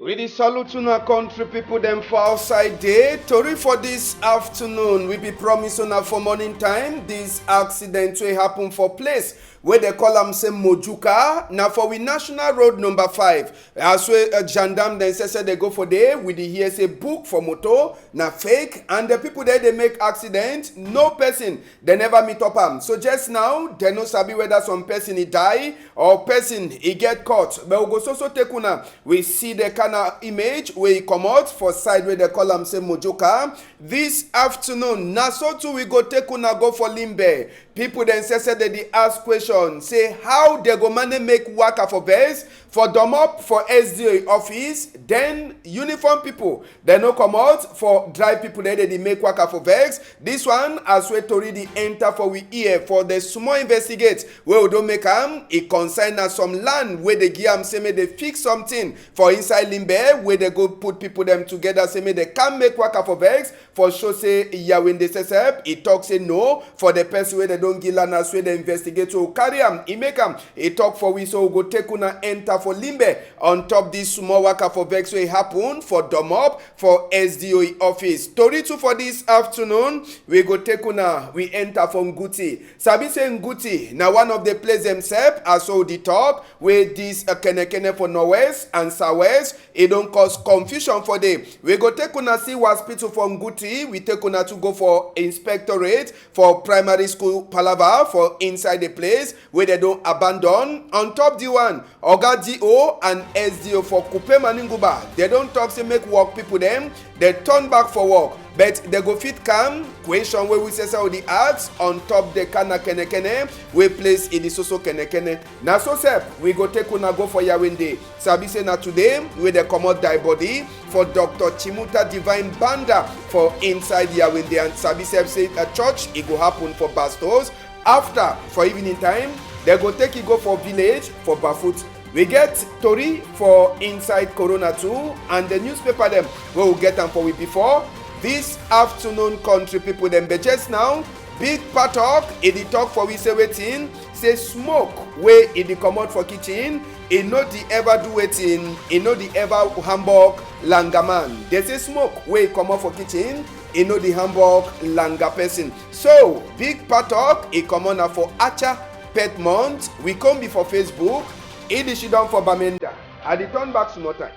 We dey salute una country people dem for outside day. Tori for this afternoon, we be promise una for morning time. This accident wey happen for place wey dey call am say Mojuka, na for we national road number 5. As wey gendarme dem say dey go for there, we dey hear say book for motor na fake, and the people there dey make accident, no person dey never meet up am. So just now, dem no sabi whether some person e die or person e get caught. But we go so take una, we see the kind of image wey e comot for side wey dey call am say Mojuka. This afternoone na so too we go take una go for Limbe. People dem say they dey ask question, say how they go manage make waka for base for domop for SDA office, then uniform people dem no comot for drive people dem dey make waka for vex. This one as wey tori dey enter for we ear for the small investigate wey we don make am, e concern na some land wey dey give am say make dey fix something for inside Limbe, wey dey go put people dem together say make dey can make waka for vex for show say Yawinde Sesep. E talk say no for the person wey dey don give land as wey dey investigate, so carry am, e make am, e talk for we, so we go take una enter for Limbe on top this small waka for vex wey happen for domop for SDOE office. Tori too for this afternoon, we go take una, we enter for Nguti. Sabi say Nguti na one of the place themselves as so the talk wey this kenekene for northwest and southwest, e don cause confusion for them. We go take una see hospital for Nguti, we take una to go for inspectorate for primary school palava for inside the place where they don't abandon. On top the one, Oga DO and SDO for Kupe Maninguba, they don't talk say make work people them, they turn back for work. But they go fit come question where we say so the ads on top the kana kenekene we place in the soso kenekene. Na so sep we go take una go for Yawinde. Sabi say na today we dey comot die body for Dr. Chimuta Divine Banda for inside Yawinde, and Sabi sep say a church it go happen for Bastos. After for evening time they go take it go for village for Bafut. We get tori for inside Corona too, and the newspaper them we will get them for we before. This afternoon country people them, but just now big patok e dey talk for we say wetin, say smoke wey e dey comot for kitchen, e no dey ever do wetin, e no dey ever hamburg langaman. They say smoke wey comot for kitchen, e no dey hamburg langa person. So big patok e comot na for Acha Pet Month. We come before Facebook, e dey sit down for Bamenda. I dey turn back small time.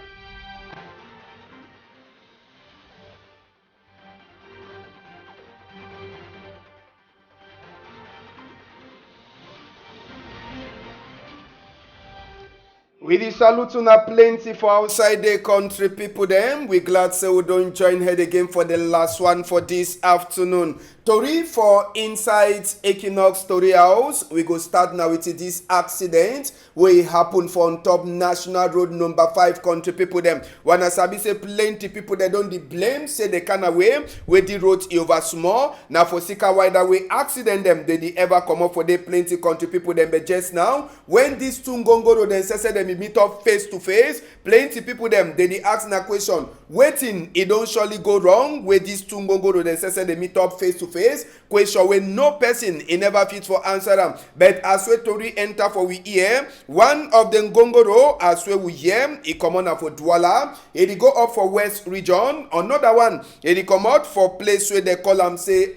We dey salute una plenty for outside the country people dem. We glad say we don join head again for the last one for this afternoon. Tori for inside Equinox Story House. We go start now with this accident wey happen for on top National Road number 5 country people dem. Wanna sabi say plenty people they don dey blame say the kind of way wey the road e over small. Na for Sika wider way accident dem they dey ever come up for the plenty country people dem. But just now when this two ngongoro dem say dem meet up face to face, plenty people dem they dey ask na question, wetin e don surely go wrong with these two ngongoro dem say they meet up face to face. Question wey no person e never fit for answer am. But as we tori enter for we ear, one of the ngongoro as we hear e comot na for Douala, e dey go up for West region. Another one e dey comot for place where they call am say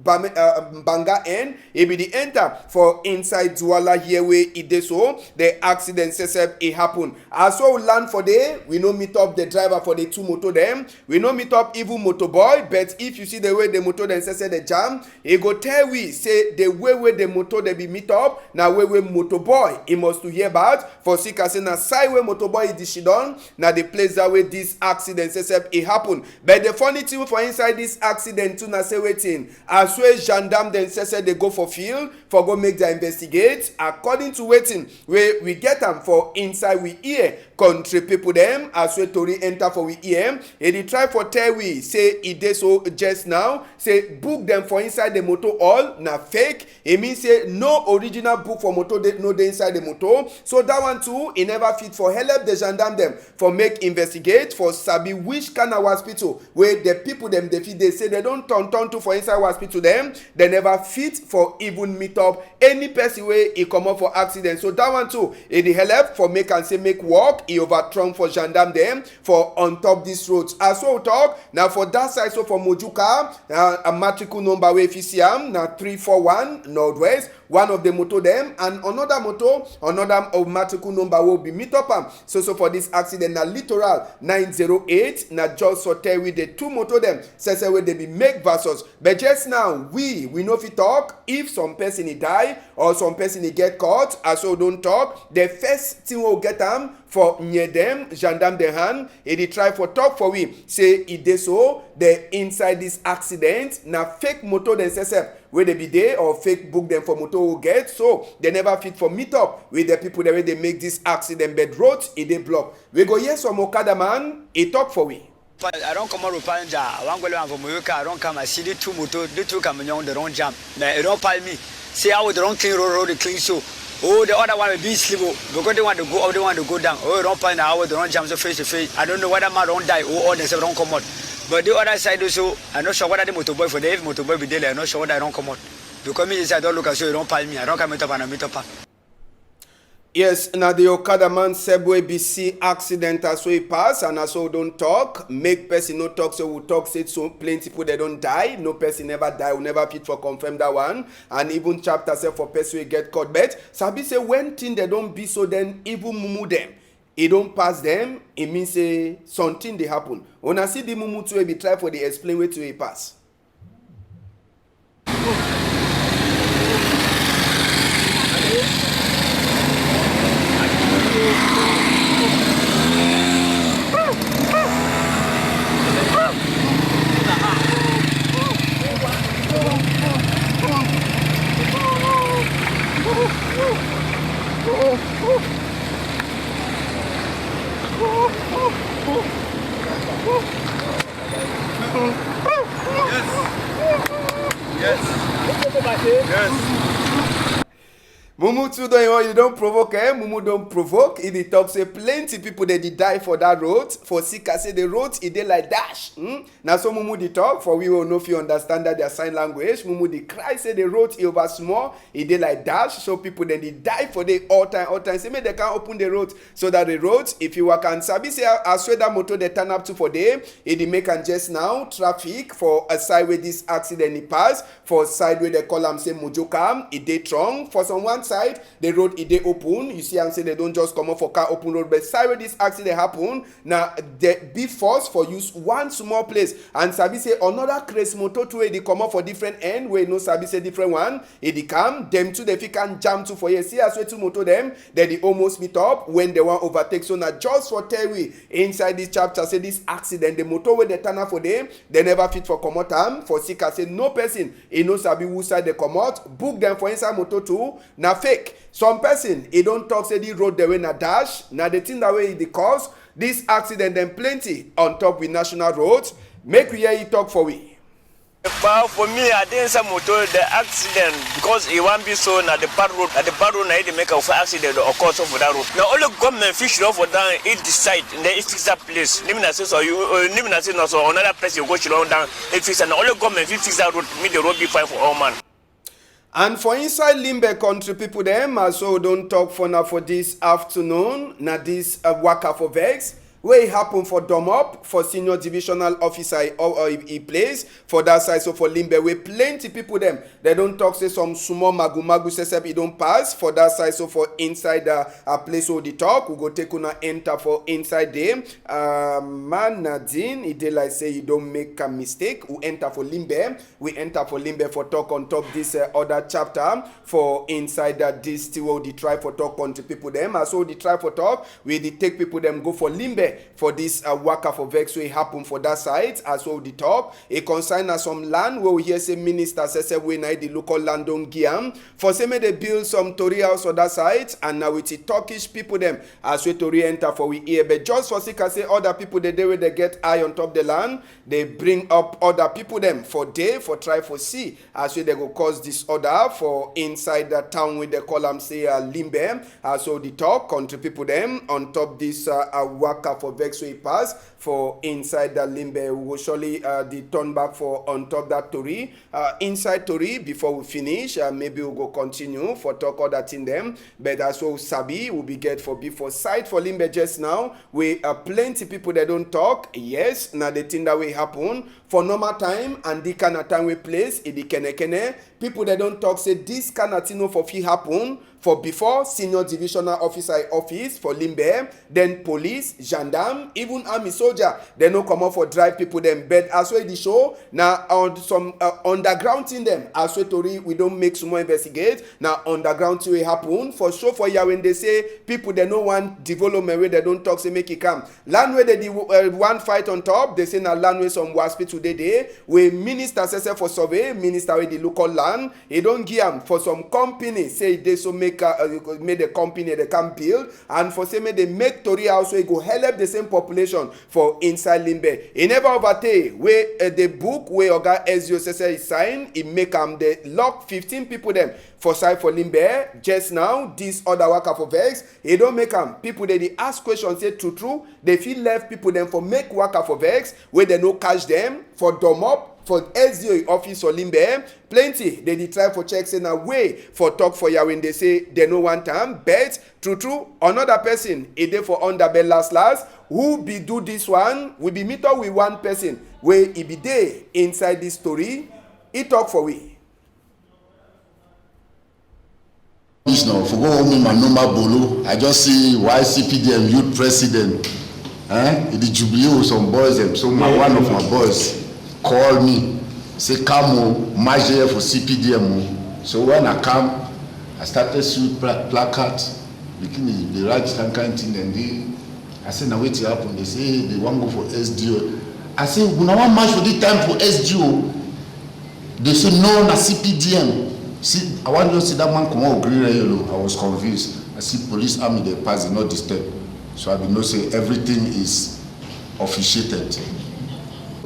Banga end, e be the enter for inside Douala here where e dey so the accident say e happen. As we land for there, we no meet up the driver for the two motor them, we no meet up even motor boy. But if you see the way the motor them say the jam, e go tell we say the way the motor they be meet up na way motor boy e must to hear about for Sika say na side way motor boy is she done na the place that way this accident say e happen. But the funny thing for inside this accident too na say wetin, as wey gendarme dem say they go for field for go make their investigate according to wetin wey we get am for inside we ear country people dem. As we tori enter for we ear, e dey try for tell we say e dey so just now say book dem for inside the motor all na fake. E mean say no original book for motor no dey inside the motor. So that one too e never fit for help the gendarme dem for make investigate for sabi which kind of hospital wey the people dem dey fit dey say they don turn to for inside hospital dem. They never fit for even meet up any person wey e comot for accident. So that one too e dey help for make am say make work he overthrown for gendarme them for on top this road. As we talk, now for that side, so for Mojuka, a matrical number wey if you see am, na 341 Northwest, one of the motor them, and another motor, another matrical number will be meet up am. So for this accident, na littoral 908, na just for tell with the two motor them, say where they be make versus. But just now, we know if you talk, if some person he die, or some person he get caught, as so don't talk, the first thing we'll get them for near them, gendarme the hand, he try for talk for we, say it dey so, they inside this accident, na fake motor them say where they be there, or fake book them for motor will get, so they never fit for meet up with the people the way they make this accident, but road, it dey block. We go hear some Okada man, he talk for we. I don't come out of Panja. I want to go from Moyoka. I don't come. I see the two motor, the two camions, they don't jump. They don't pile me. See how they don't clean road, clean so. Oh, the other one will be sleep because they want to go up, they want to go down. Oh, don't pile now, they don't jump so face to face. I don't know whether man don't die or they don't come out. But the other side also, I'm not sure whether the motorbike for the motorbike be there. I'm not sure whether I don't come out. Because me, I don't look as so you don't pile me. I don't come meet up and I meet up. Yes, now the Okada man Sebwe BC accident as we pass and as we don't talk, make person no talk, so we talk say so plenty people they don't die, no person never die, we never fit for confirm that one, and even chapter say for person we get caught, but Sabi say when thing they don't be so then even mumu them, it don't pass them, it means say something they happen. When I see the mumu to be try for the explain way to a pass. Yes. Mumu too don't you don't provoke, eh? Mumu don't provoke. If he talk say plenty people they did die for that road. For Sika say the road it dey like dash. Now so Mumu the talk for we will know if you understand that their sign language. Mumu the cry say the road it over small, it dey like dash. So people then they die for the all time. Say make they can open the road so that the road if you work and sabi say as well that motor they turn up to for day, it dey make and just now traffic for a side where this accident it pass, for side where they call them say Mojoka, it dey strong for someone side the road it dey open. You see I'm saying they don't just come up for car open road, but side where this accident happen now they be forced for use one small place and sabi say another crazy motor to where they come up for different end where no sabi say different one it dey come them too they can jam to for you see as way two motor them then they almost meet up when they want overtake. So now just for tell we inside this chapter say this accident the motor where they turn up for them they never fit for come out for Sika say no person he no sabi who side they come out book them for inside motor too na fake. Some person he don't talk say the road the way na dash na the thing that way the cause this accident then plenty on top with national roads. Make we hear you talk for we. Well, for me, I didn't say motor the accident because it won't be so na the bad road. At the bad road, I didn't make a accident or cause of that road. Now, all the government fish off for down, it decide in the fix that place. Living as so you living as so another place you go to down, it fix and all the government fix that road, make the road be fine for all man. And for inside Limbe country people them also don't talk for now for this afternoon. Now this waka for vex. Where it happen for Domop, for senior divisional officer or he plays for that side. So for Limbe, where plenty people them they don't talk say some small magu say it don't pass for that side. So for inside a place where they talk, we go take una enter for inside them. Man Nadine, he did like say you don't make a mistake. We enter for Limbe. We enter for Limbe for talk on top this other chapter for inside this still they try for talk on to people them. So they try for talk, we they take people them go for Limbe. For this waka for vex wey happen for that side as well the talk a concern na some land where we hear say minister say we na the local land don give for say make they build some tori house on that side and now with the Turkish people them as we tori enter for we here but just for sake say other people they dey where they get eye on top the land they bring up other people them for day for try for see as we they go cause disorder for inside the town where they call them say Limbe as well the talk country people them on top this waka for vex wey pass for inside that limbe. We will surely the turn back for on top that Tori. Inside Tori, before we finish, maybe we'll go continue for talk other thing them. But as well, Sabi will be get for before side for limbe just now. We are plenty people that don't talk. Yes, now the thing that will happen for normal time and the kind of time we place in the kene. People that don't talk say this kind of thing for fi happen for before senior divisional officer office for Limbe, then police, gendarme, even army soldier. They no come out for drive people them. But as well the show now on some underground thing them. As well Tori we don't make some more investigate. Now underground thing will happen for sure for ya when they say people they no want development where they don't talk say make it come. Land where they one fight on top. They say now land where some hospital today we minister say for survey minister with the local land. He don't give them for some company say they so make the company they can build and for say they make Tori house so it go help the same population for inside Limbe. He never overtake where the book where Oga SGO is signed. He make the lock 15 people them for side for Limbe. Just now this other worker for vex. He don't make them people they ask questions say true. They feel left people them for make worker for vex where they no catch them for dumb up. For SDO office or Limbe, plenty they dey try for checks in a way for talk for ya when they say they no want time. But true, another person a day for under bed last who be do this one. We be meet up with one person where he be there inside this story. He talk for we. Now, for go home my normal bolo. I just see YCPDM youth president. In the Jubilee with some boys them. So one of my boys call me, say come major for CPDM. So when I come, I started shoot placard, beginning the right kind thing, and I said now wait to happen. They say they want to go for SDO. I say we now want match for this time for SDO. They say no na CPDM. See, I want to see that man come out green yellow. I was confused. I see police army they pass, they not disturb. So I be know say everything is officiated.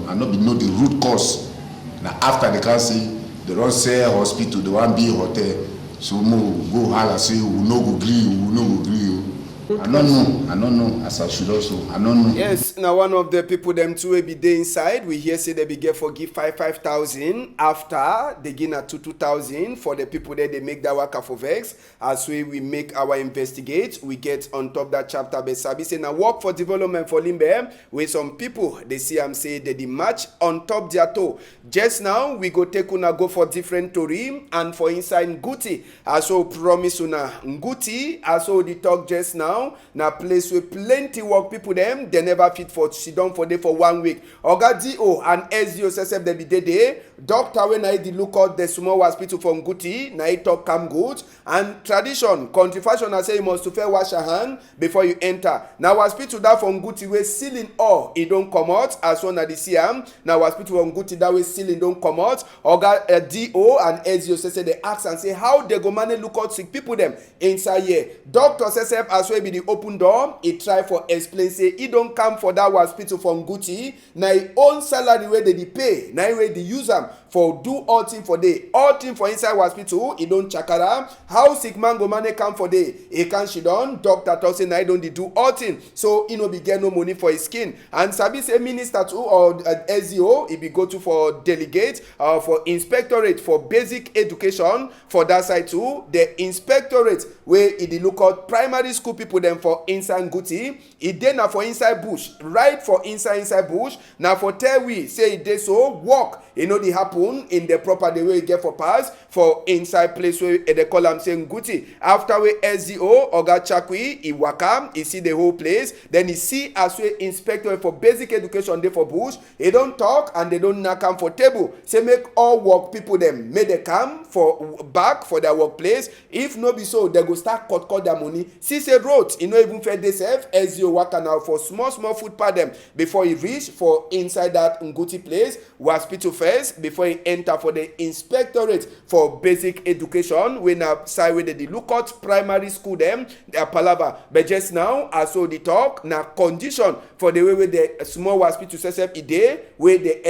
I not be know the root cause. Now after they can say they don't say hospital, they want be hotel. So we go holla say we no go agree. I don't know as I should also. I don't know. Yes, now one of the people them too will be there inside. We hear say they be get for give 5,000 after they gain at 2,000 for the people that they make that worker for vex. As we make our investigate, we get on top that chapter. But Sabi say now work for development for Limbe with some people they see am say they match on top their toe. Just now we go take una go for different Tori and for inside Nguti. As we promise una Nguti as we talk just now. Na place with plenty work people them they never fit for sit down for day for 1 week. Oga DO and SDO SSF they be there. Doctor when I did look out the small hospital from Guti, na it talk come good and tradition country fashion I say you must to fair wash your hand before you enter. Now hospital that from Guti we ceiling all it don't come out as one at the CM. Now hospital from Guti that we ceiling don't come out. Oga DO and SDO SSF they ask and say how they go manage look out sick people them inside here. Doctor SSF as well be the open door. He try for explain say he don't come for that hospital from Guti. Now he own salary where they pay. Now where they use them for do all thing for day. All thing for inside hospital. He don't chakara. How sick man go money come for day. He can she done. Doctor talk say now he don't do all thing. So he no be get no money for his skin. And Sabi say minister too or SEO he be go to for delegate for inspectorate for basic education for that side too. The inspectorate where he look out primary school people them for inside Guti. He dey na for inside bush. Right for inside bush. Now for tell we say they so work. You know the happen in the proper the way you get for pass for inside place where they call am saying Guti. After we SDO Oga Chakwi he waka he see the whole place. Then he see as we inspector for basic education dey for bush. He don't talk and they don't knock am for table. Say make all work people them make they come for back for their workplace. If no be so they go start cut their money. See say road you know even fed themselves SDO waka now for small food per them before he reach for inside that Nguti place hospital first before he enter for the inspectorate for basic education when na side where they look out primary school them their palava. But just now as so the talk na condition for the way with the small hospital sesep ide where the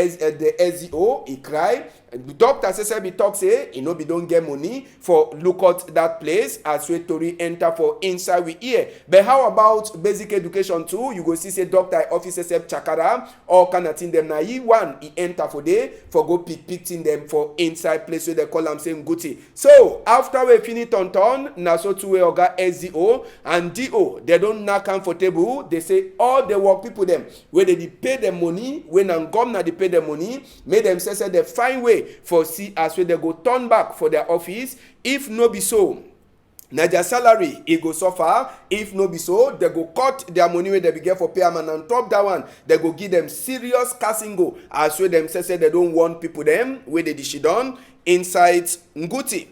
SZO he cry. The doctor sesep he talk say he no be don't get money for look at that place as we tori enter for inside we ear. But how about basic education too? You go see say doctor office sesep chakara all kind of thing them na he one he enter for day for go pick thing them for inside place where they call am same Nguti. So after we finish turn na so two way oga SZO and DO they don't knock comfortable. They say all the work people them where they pay them money when and governor they pay them money make them say they find way for see as well they go turn back for their office. If no be so na their salary e go suffer. If no be so they go cut their money wey they be get for payment, and on top that one they go give them serious casting go as well them say they don't want people them wey they dish done inside Nguti.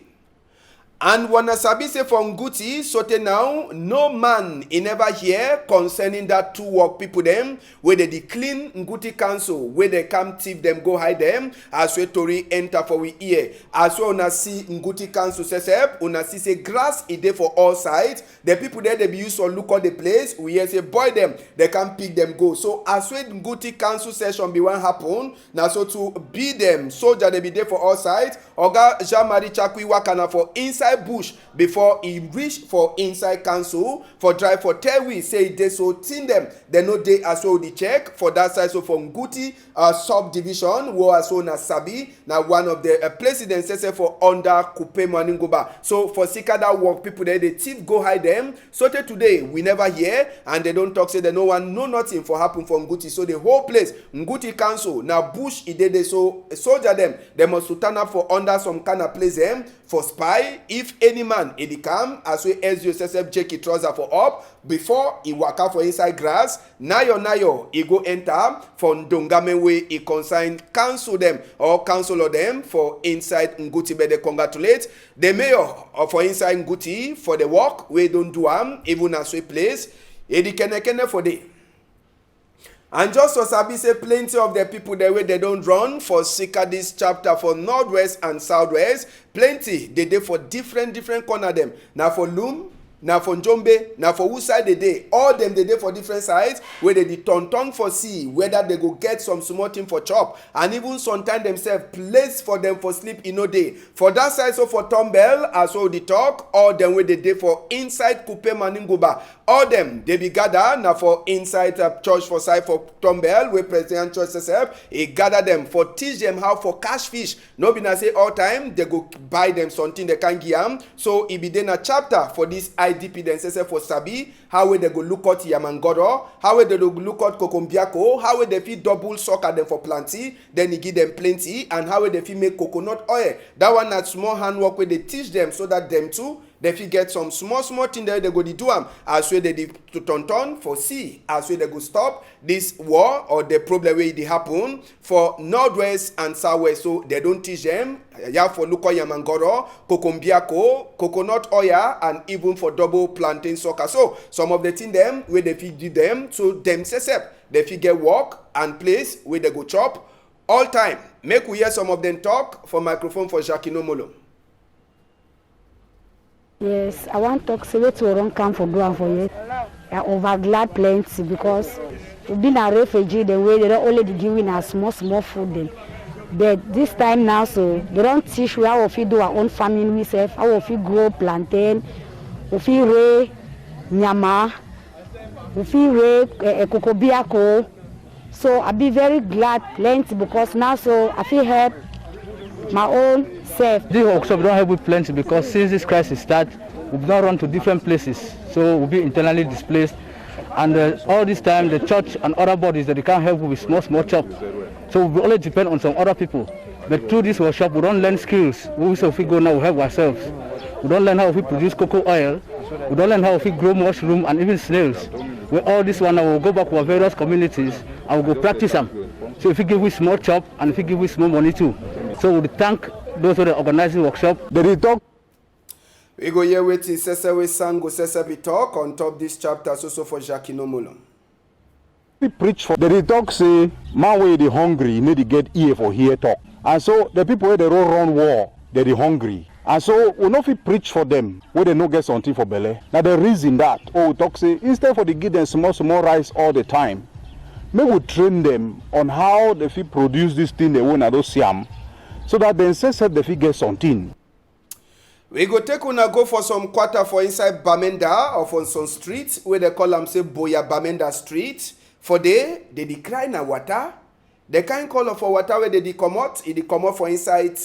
And wanna sabi say for Nguti, sote now, no man he never hear concerning that two work people them, where they clean Nguti council, where they come thief them, go hide them, as we tori enter for we ear. As we una see Nguti council sesep, una see say grass is there for all sides. The people there they be used to look at the place, we hear say boy them, they can pick them go. So as we Nguti council session be one happen, now so to be them, soldier they be there for all sides. Oga Jean-Marie Chakwi wakana for inside bush before he reach for inside council for drive for 10 weeks say they so tin them they no dey as well the check for that side. So for Nguti subdivision where as well na sabi na one of the presidents say for under Kupe Maningoba. So for sika that work people there the thief go hide them. So today we never hear and they don't talk say they no one know nothing for happen for Nguti. So the whole place Nguti council now bush e dey so soldier them they must turn up for under some kind of place them for spy. If any man in the camp as we SUSSF check his trouser for up before he walk out for inside grass, nayo he go enter for Ndongame way he consign counsel them or counsel of them for inside Nguti. But they congratulate the mayor for inside Nguti for the work we don't do even as we place Edi kene for the. And just so sabi say plenty of the people the way they don't run for Sika this chapter for northwest and southwest, plenty they dey for different corner them. Now for Loom, now for Njombe, now for who side they dey, all them they dey for different sides where they turn for see whether they go get some small thing for chop, and even sometimes themselves place for them for sleep in no day. For that side so for Tombel as well the talk, all them where they dey for inside Kupe Maningoba. All them they be gather now for inside church for side for Tombel where President Church herself he gather them for teach them how for catch fish. No be na say all time they go buy them something they can give them. So it be then a chapter for this IDP then say for Sabi how they go look at Yamangoro, how they go look at Kokombiako, how they fit double soccer them for plenty, then he give them plenty, and how they fit make coconut oil. That one that small handwork where they teach them so that them too they fit get some small thing there they go to do them as well they to turn for see as well they go stop this war or the problem where it happen for northwest and southwest. So they don't teach them yeah for Luko Yamangoro, Kokombiako, coconut oil, and even for double plantain soccer. So some of the thing them where they fit do them so them they fit get work and place where they go chop all time. Make we hear some of them talk for microphone for Jackie Nomolo. Yes, I want to talk say to run come for do and for you. I over glad plenty because we've been a refugee the way they don't only giving us small food then. But this time now so they don't teach we how we do our own farming we self, how we grow plantain, we raise nyama, we raise kokobiako. So I be very glad plenty because now so I feel help my own self. This workshop don't help with plenty because since this crisis started, we've not run to different places. So we'll be internally displaced. And all this time, the church and other bodies that they can't help with small chop. So we only depend on some other people. But through this workshop, we don't learn skills. If we go now, we help ourselves. We don't learn how we produce cocoa oil. We don't learn how we grow mushroom and even snails. With all this one, I will go back to our various communities and we'll go practice them. So if we give we small chop and if we give we small money too. So we thank those who are organizing workshop. We go here waiting Sesewe Sango Sesebi talk on top this chapter so for Jackie Nomolo. We preach for the talk say man way they hungry, you need to get ear for here talk. And so the people where they run war, they hungry. And so we not fit preach for them where they no get something for belly. Now the reason that we talk say instead for the give them small rice all the time, may we train them on how they fit produce this thing they want to see them, so that then say they fit get something. We go take una go for some quarter for inside Bamenda or for some street where they call them say Boya Bamenda Street. For they decline na water. They can't call for water where they come out for inside.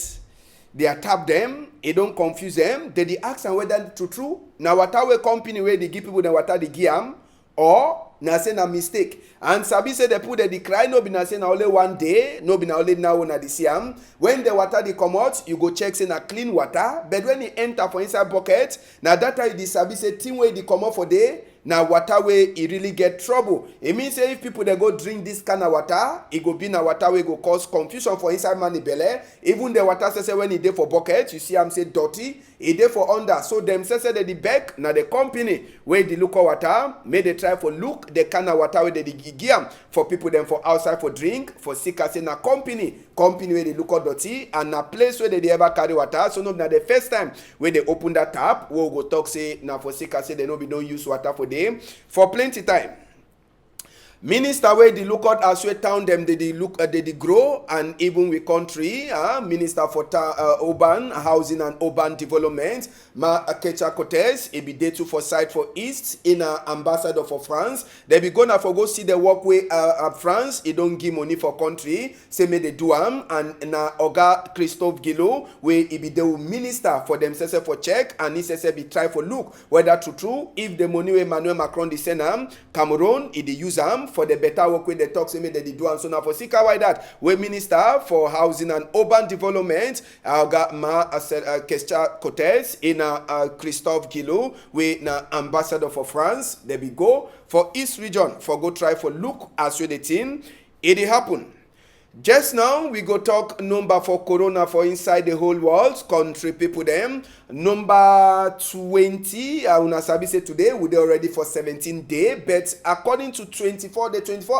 They tap them, it don't confuse them. They ask them whether true. Now water we company where they give people the water they give them, or na say na mistake. And Sabi say they put the decline, no be na say na only one day, no be na only now na the siam. When the water they come out, you go check say na clean water. But when it enter for inside bucket, na that time the Sabi say team way they come out for day. Now water way it really get trouble. It means say if people they go drink this kind of water, it go be na water way go cause confusion for inside money belly. Even the water say when it dey for bucket, you see I'm say dirty, it dey for under. So them say that the back na the company where they look at water, may they try for look the kind of water where they give for people them for outside for drink, for sick as in a company where they look at dirty and a place where they ever carry water. So no na the first time where they open that tap, we go talk say na for sick as say they no be don't use water for for plenty time. Minister where they look out as we town them they grow and even with country minister for urban housing and urban development Ma Akecha Cortez it be day to for side for east in ambassador for France. They be gonna for go see the walkway France. It don't give money for country say me they do and na Oga Christophe Guillo where it be the minister for themselves for check and he says be try for look whether true if the money where Emmanuel Macron they send Cameroon it they use for the better work with the talks they do and so now for Sika why that we minister for housing and urban development got Ma Akecha Cortez in Christophe Guillo we na ambassador for France they be go for East region for go try for look as with the team it happen. Just now, we go talk number for corona for inside the whole world, country people them. Number 20, una sabi say today, we dey already for 17 days, but according to 24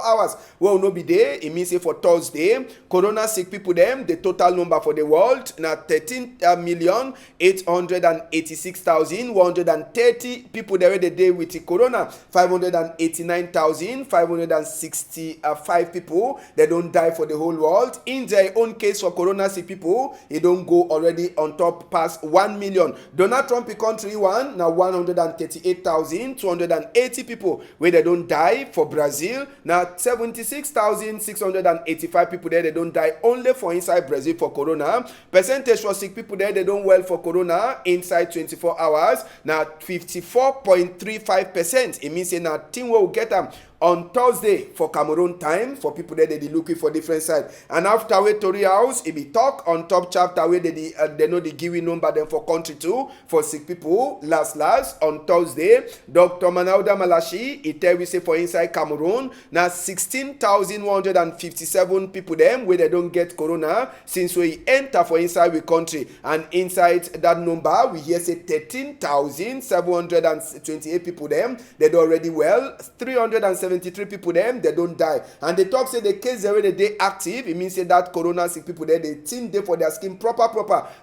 hours, we will not be there. It means say for Thursday, corona sick people them, the total number for the world, na 13,886,130 people there the day with the corona, 589,565 people, they don't die for the whole world. In their own case for corona sick people, it don't go already on top past 1 million. Donald Trump country one now 138,280 people where they don't die. For Brazil now 76,685 people there they don't die only for inside Brazil for corona. Percentage for sick people there they don't well for corona inside 24 hours now 54.35%. It means now thing will get them on Thursday for Cameroon time for people that they looking for different side. And after we Tory House, it be talk on top chapter where they know the giving number them for country too for sick people. Last on Thursday, Dr. Manauda Malashi, it tell we say for inside Cameroon now 16,157 people them where they don't get corona since we enter for inside we country. And inside that number we hear say 13,728 people them they do already well 373 people them they don't die and they talk say the case where they active it means say that corona sick people there they think they for their skin proper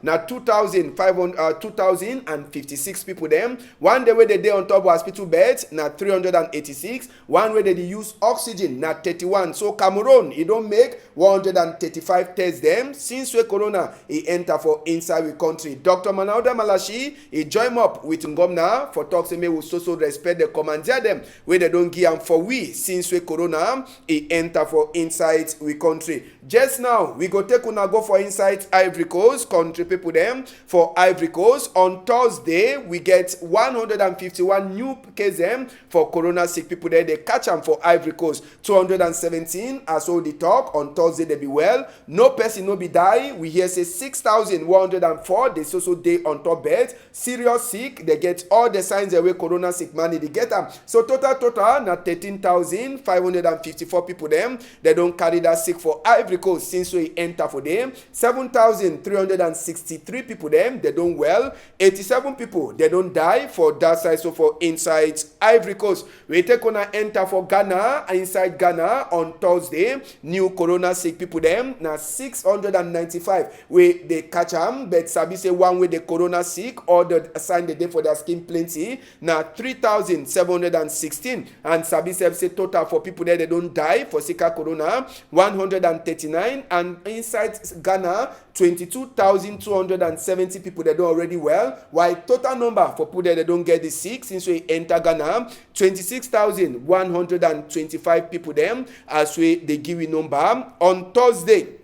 now 2,056 people them one day where they on top of hospital beds now 386 one way they use oxygen now 31 so Cameroon it don't make 135 tests them since we corona he enter for inside the country. Dr. Manauda Malashi he join up with Ngomna for talk say me we so respect the commander them where they don't give them for we since we corona he enter for inside we country. Just now we go take una go for inside Ivory Coast country people them for Ivory Coast on Thursday we get 151 new cases them for corona sick people there they catch them for Ivory Coast 217 as all the talk on Thursday they be well no person no be die we hear say 6,104 they so day on top bed serious sick they get all the signs away corona sick money they get them so total na 13,554 people them they don't carry that sick for Ivory Coast since we enter for them 7,363 people them they don't well 87 people they don't die for that side so for inside Ivory Coast we take on enter for Ghana inside Ghana on Thursday new corona sick people them na 695 we they catch them but sabi say one way the corona sick or the sign the day for their skin plenty na 3,716 and sabi say sabisef say total for people there they don't die for Sika corona 139, and inside Ghana 22,270 people they don't already well, while total number for people there they don't get the sick since we enter Ghana 26,125 people them as we they give you number on Thursday.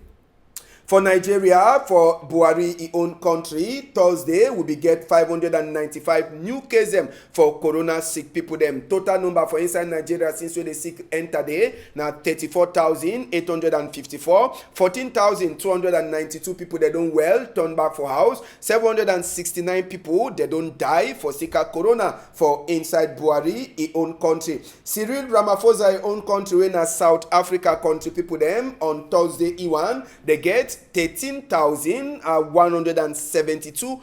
For Nigeria, for Buhari, his own country, Thursday, we be get 595 new cases for corona sick people them. Total number for inside Nigeria since we the sick enter day, now 34,854. 14,292 people they don't well, turn back for house. 769 people they don't die for Sika corona for inside Buhari, his own country. Cyril Ramaphosa, his own country, when a South Africa country people them on Thursday, E1, they get 13,172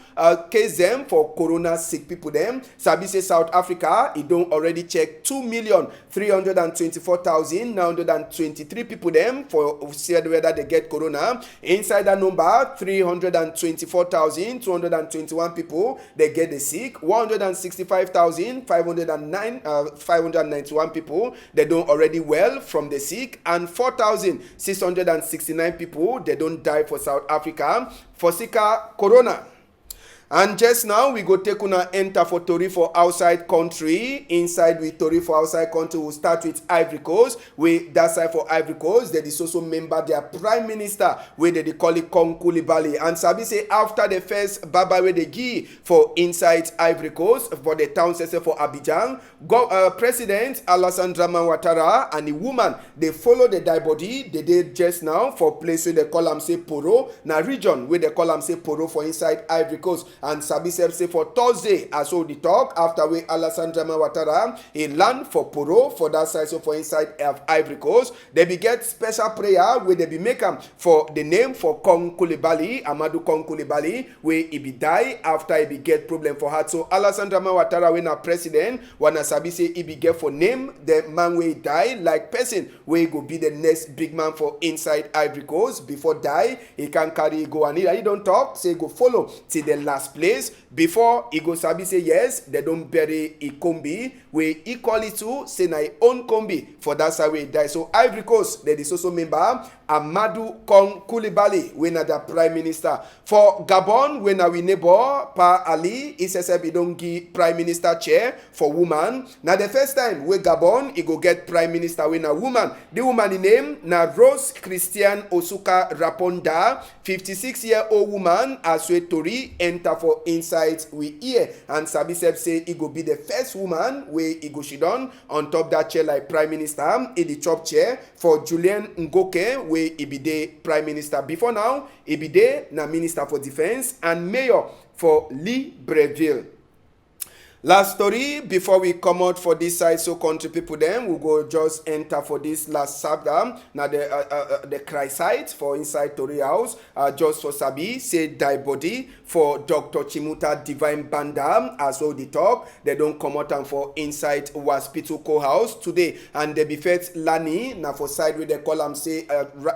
cases for corona sick people them. Sabi say South Africa, it don't already check 2,324,923 people them for see whether they get corona. Inside that number, 324,221 people they get the sick. 165,591 people they don't already well from the sick, and 4,669 people they don't die for South Africa for Sika corona. And just now, we go take una enter for Tori for outside country. Inside with Tori for outside country, we'll start with Ivory Coast. With that side for Ivory Coast, they is also member their prime minister, where they call it Kong Coulibaly. And Sabi say after the first baba where they give for inside Ivory Coast for the town center for Abidjan, President Alassane Dramane Ouattara and the woman they follow the die body. They did just now for place where they call them say Poro, na region where they call them say Poro for inside Ivory Coast. And Sabi say for Thursday, as all the talk after we Alassane Dramane Ouattara he land for Poro for that side, so for inside of Ivory Coast, they be get special prayer where they be make for the name for Kong Coulibaly, Amadou Kong Coulibaly, where he be die after he be get problem for heart. So Alassane Dramane Ouattara when a president, wanna Sabi say he be get for name the man where he die like person where go be the next big man for inside Ivory Coast. Before die, he can carry go and he don't talk, say go follow till the last place before he go Sabi say yes, they don't bury a combi where he call it to say na own combi for that side where he die. So Ivory Coast, there is also member Amadou Kong Coulibaly, when the prime minister. For Gabon, when we neighbor Pa Ali, he says he don't give prime minister chair for woman. Now the first time we Gabon, he go get prime minister when a woman. The woman name na Rose Christian Osuka Raponda, 56-year-old woman as we Tori enter for inside we hear, and Sabi say he go be the first woman where he go shidon on top that chair like prime minister in the top chair for Julien Ngoke where he be the prime minister. Before now he be the na minister for defense and mayor for Libreville. Last story before we come out for this side, so country people then we go just enter for this last Sabda. Now the cry site for inside Tori house just for Sabi say die body for Dr. Chimuta Divine Banda as well the talk. They don't come out and for inside Waspitu Co house today, and they be first Lani now for side where they call them say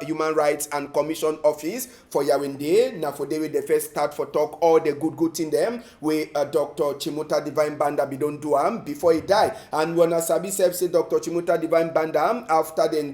Human Rights and Commission Office for Yaoundé. Now for they will the first start for talk all the good thing them where Dr. Chimuta Divine Banda be don't do before he die. And when Sabi say Dr. Chimuta Divine Banda after they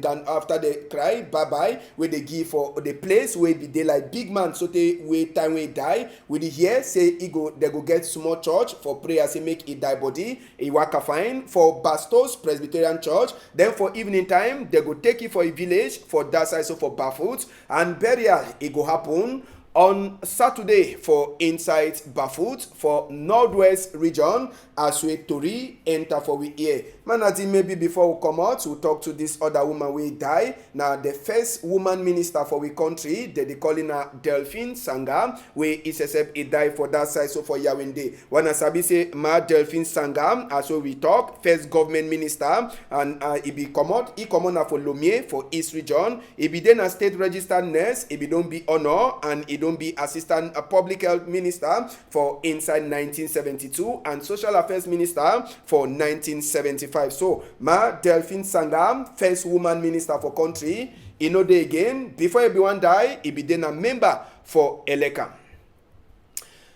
cry bye bye where they give for the place where be they like big man so they wait time where he die with the here say they go get small church for prayer say make he die body he waka fine for Bastos Presbyterian Church. Then for evening time they go take it for a village for that side, so for Bafoot, and burial it go happen on Saturday for inside Bafoot for Northwest region as we Tori enter for we here. Manati, maybe before we come out, we'll talk to this other woman we die. Now the first woman minister for we country, they calling her Delphine Sanga, where he says he died for that side, so for Yaoundé. When Sabi say Ma Delphine Sanga, as we talk, first government minister, and he be come out for Lomé for East region. He be then a state registered nurse, he be don't be honor, and he don't be assistant public health minister for inside 1972 and social affairs minister for 1975. So Ma Delphine Sanga, first woman minister for country, he know day again before everyone die, he be then a member for Eleka.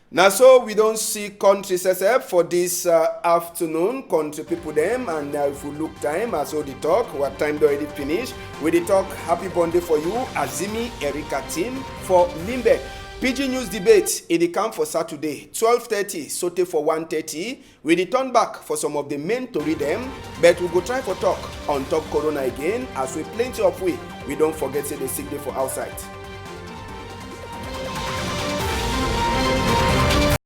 Now, so we don't see countries except for this afternoon, country people them, and if we look time, as all the talk, what time already finished, with the talk, happy birthday for you, Azimi Erika team for Limbe. PG News debate in the camp for Saturday, 12:30, Sote for 1:30. We return back for some of the men to read them, but we go try for talk on top Corona again, as we plenty of we don't forget say the sick day for outside.